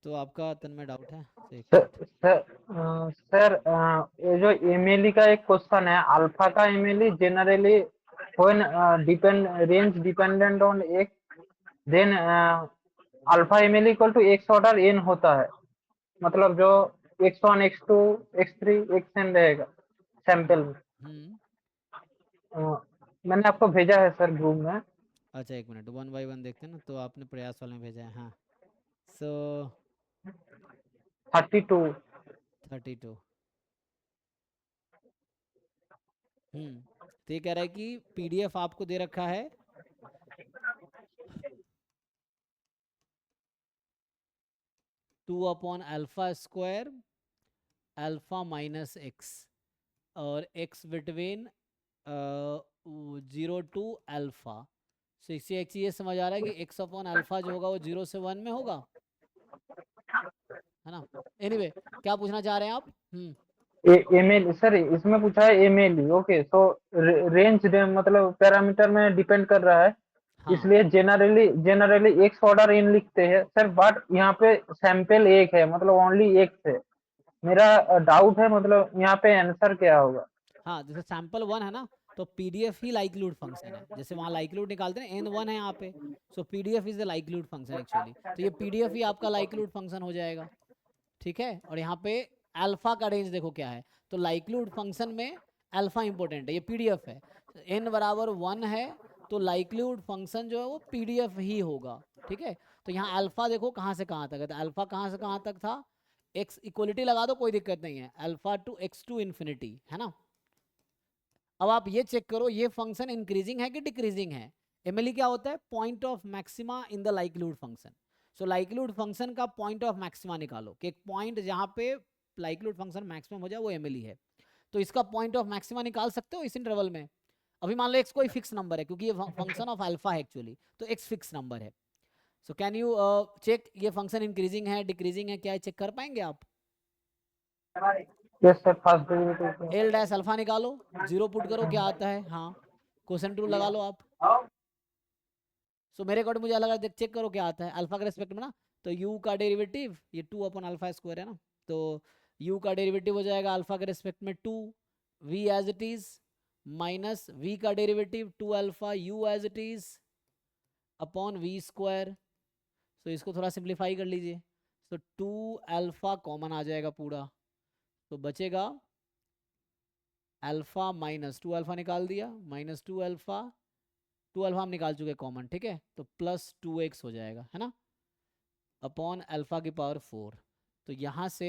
तो आपका तन्मय डाउट है, तो एक सर मिनट। सर सर ये जो एमएलई का एक क्वेश्चन है, अल्फा का MLE generally when depend range dependent on X, then alpha MLE equal to X order N होता है, मतलब जो x1 x2 x3 xn रहेगा सैंपल में। हम्म। अ, मैंने आपको भेजा है सर ग्रुप में। अच्छा एक मिनट, वन बाय वन देखते हैं ना। तो आपने प्रयास वाले में भेजा है, हाँ। सो 32। 32। तो ये कह रहा है कि पीडीएफ आपको दे रखा है 2/α² अल्फा माइनस एक्स, और एक्स बिटवीन 0 to α। तो इससे एक चीज़ ये समझ आ रहा है कि x/α जो होगा वो 0 से 1 में होगा, है ना। एनीवे क्या पूछना चाह रहे हैं आप? एमएल सर इसमें पूछा है एमएलई, ओके। तो रेंज मतलब पैरामीटर में डिपेंड कर रहा है, हाँ इसलिए जनरली एक्स ऑर्डर इन लिखते हैं सर, बट यहाँ पे सैंपल एक है, मतलब ओनली एक है। मेरा डाउट है, मतलब यहाँ पे आंसर क्या होगा? हाँ, जैसे सैम्पल 1 है ना, तो पीडीएफ ही लाइक्लीहुड फंक्शन है। जैसे वहाँ लाइक्लीहुड निकालते हैं n1 है यहाँ पे, so PDF is the likelihood function actually. तो ये पीडीएफ ही आपका लाइक्लीहुड फंक्शन हो जाएगा, ठीक है। और यहाँ पे अल्फा का रेंज देखो क्या है, तो लाइक्लीहुड फंक्शन में अल्फा इंपॉर्टेंट है, ये पीडीएफ है। n बराबर 1 है, तो लाइक्लीहुड फंक्शन जो है वो पीडीएफ ही होगा, ठीक है। तो यहाँ अल्फा देखो कहाँ से कहाँ तक है, तो अल्फा कहाँ से कहाँ तक था, एक्स इक्वलिटी लगा दो, कोई दिक्कत नहीं है, alpha two x to infinity, है ना। अब आप ये चेक करो ये फंक्शन इंक्रीजिंग है कि डिक्रीजिंग है। एमएलई क्या होता है, point of maxima in the likelihood function. So likelihood function का पॉइंट ऑफ मैक्सिमा निकालो, कि एक पॉइंट जहां पे लाइक्लीहुड फंक्शन मैक्सिमम हो जाए वो एमएलई है। तो इसका पॉइंट ऑफ मैक्सिमा निकाल सकते हो इस इंटरवल में। अभी मान लो एक्स कोई फिक्स नंबर है, क्योंकि ये फंक्शन ऑफ अल्फा है एक्चुअली, तो एक्स फिक्स नंबर है। सो कैन यू चेक ये फंक्शन इंक्रीजिंग है डिक्रीजिंग है, क्या चेक कर पाएंगे आप? Yes sir, first derivative. L dash alpha निकालो, जीरो पुट करो, क्या आता है, हाँ। क्वेश्चन टू लगा लो आप। सो मेरे अकॉर्डिंग मुझे अलग अलग चेक करो क्या आता है अल्फा के रेस्पेक्ट में ना। तो यू का डेरिवेटिव ये 2/α² है ना, तो यू का डेरिवेटिव हो जाएगा अल्फा के रेस्पेक्ट में 2, v as it is, minus v का derivative 2α u as it is upon v²। तो इसको थोड़ा सिंप्लीफाई कर लीजिए, तो 2α कॉमन आ जाएगा पूरा, तो बचेगा अल्फा माइनस 2α, निकाल दिया, माइनस 2α, 2α हम निकाल चुके कॉमन, ठीक है। तो प्लस 2x हो जाएगा, है ना, अपॉन अल्फा की पावर 4। तो यहाँ से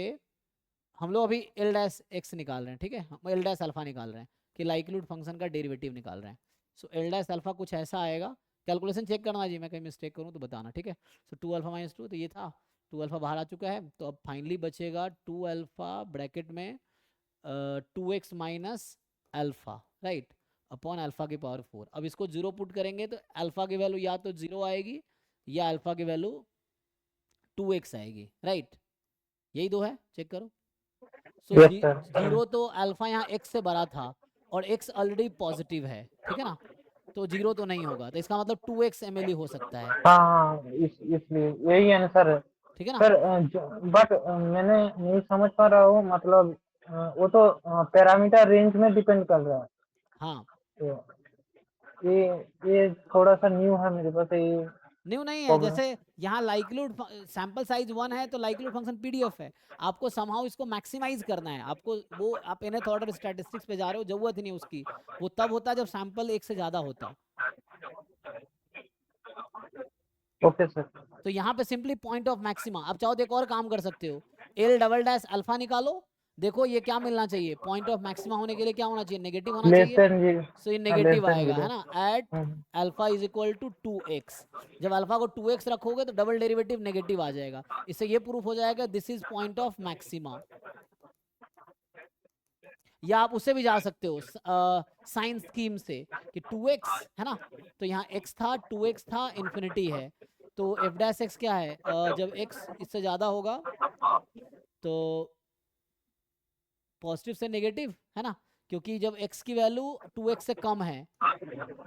हम लोग अभी एल डैश एक्स निकाल रहे हैं, ठीक है, हम एल डैश अल्फा निकाल रहे हैं, कि लाइक्लीहुड फंक्शन का डेरिवेटिव निकाल रहे हैं। सो एल डैश अल्फा कुछ ऐसा आएगा, कैलकुलेशन चेक करना जी, मैं कहीं मिस्टेक करूँ तो बताना, ठीक है। सो 2α - 2, तो ये था 2α बाहर आ चुका है, तो अब फाइनली बचेगा 2α ब्रैकेट में 2x minus alpha, right, upon alpha की पावर 4। अब इसको जीरो पुट करेंगे तो अल्फा की वैल्यू या तो जीरो आएगी या अल्फा की वैल्यू 2x आएगी, राइट। यही दो है, चेक करो। So yes sir. जीरो तो अल्फा यहाँ x से बड़ा था, और x ऑलरेडी पॉजिटिव है, ठीक है ना, तो जीरो तो नहीं होगा, तो इसका मतलब 2x ml हो सकता है, हाँ हाँ, इसलिए यही आंसर है ठीक है ना। सर। बट मैंने नहीं समझ पा रहा हूँ, मतलब वो तो पैरामीटर रेंज में डिपेंड कर रहा है। हाँ, तो ये थोड़ा सा न्यू है मेरे पास ये न्यू नहीं है, प्रॉब्लम। जैसे यहाँ लाइक्लीहुड सैंपल साइज 1 है, तो लाइक्लीहुड फंक्शन पीडीएफ है। आपको समहाउ इसको मैक्सिमाइज करना है, आपको वो आप nth ऑर्डर स्टैटिस्टिक्स पे जा रहे हो, जरूरत ही नहीं उसकी। वो तब होता है जब सैंपल एक से ज्यादा होता। Okay sir. तो यहाँ पे सिंपली पॉइंट ऑफ मैक्सिमा, अब चाहो तो एक और काम कर सकते हो, एल डबल डैश अल्फा निकालो, देखो ये क्या मिलना चाहिए, पॉइंट ऑफ मैक्सिमा होने के लिए क्या होना चाहिए, नेगेटिव होना लेस चाहिए। देन जी। सो ये हाँ, लेस नेगेटिव देन आएगा, जीरो। है ना, at alpha is equal to 2x। जब अल्फा को 2x रखोगे तो डबल डेरिवेटिव नेगेटिव आ जाएगा, इससे ये प्रूफ हो जाएगा this is point of maxima. या आप उससे भी जा सकते हो साइन स्कीम से, कि 2x है ना, तो यहाँ x था 2x था, इन्फिनिटी है, तो एफ डैश एक्स क्या है, जब x इससे ज़्यादा होगा तो पॉजिटिव से नेगेटिव, है ना, क्योंकि जब x की वैल्यू 2x से कम है,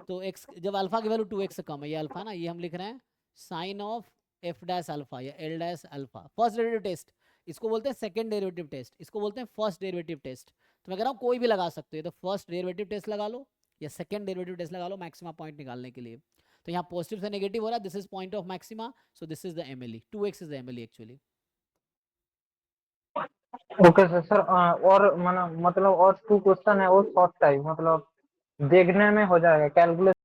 तो x जब अल्फा की वैल्यू 2x से कम है, ये अल्फा ना, ये हम लिख रहे हैं sine of f dash alpha या l dash alpha. First derivative test इसको बोलते हैं, सेकंड डेरिवेटिव टेस्ट इसको बोलते हैं, फर्स्ट डेरिवेटिव टेस्ट। तो मैं कह रहा हूँ कोई भी लगा सकते हो, तो फर्स्ट डेरिवेटिव टेस्ट लगा लो या सेकंड डेरिवेटिव टेस्ट लगा लो मैक्सिमा पॉइंट निकालने के लिए। तो यहाँ पॉजिटिव से नेगेटिव हो रहा है, this is point of maxima, so this is the MLE, 2x is the MLE actually. Okay sir. Sir और मतलब और 2 क्वेश्चन है वो शॉर्ट टाइम मतलब देखने में हो जाएगा, कैलकुलेशन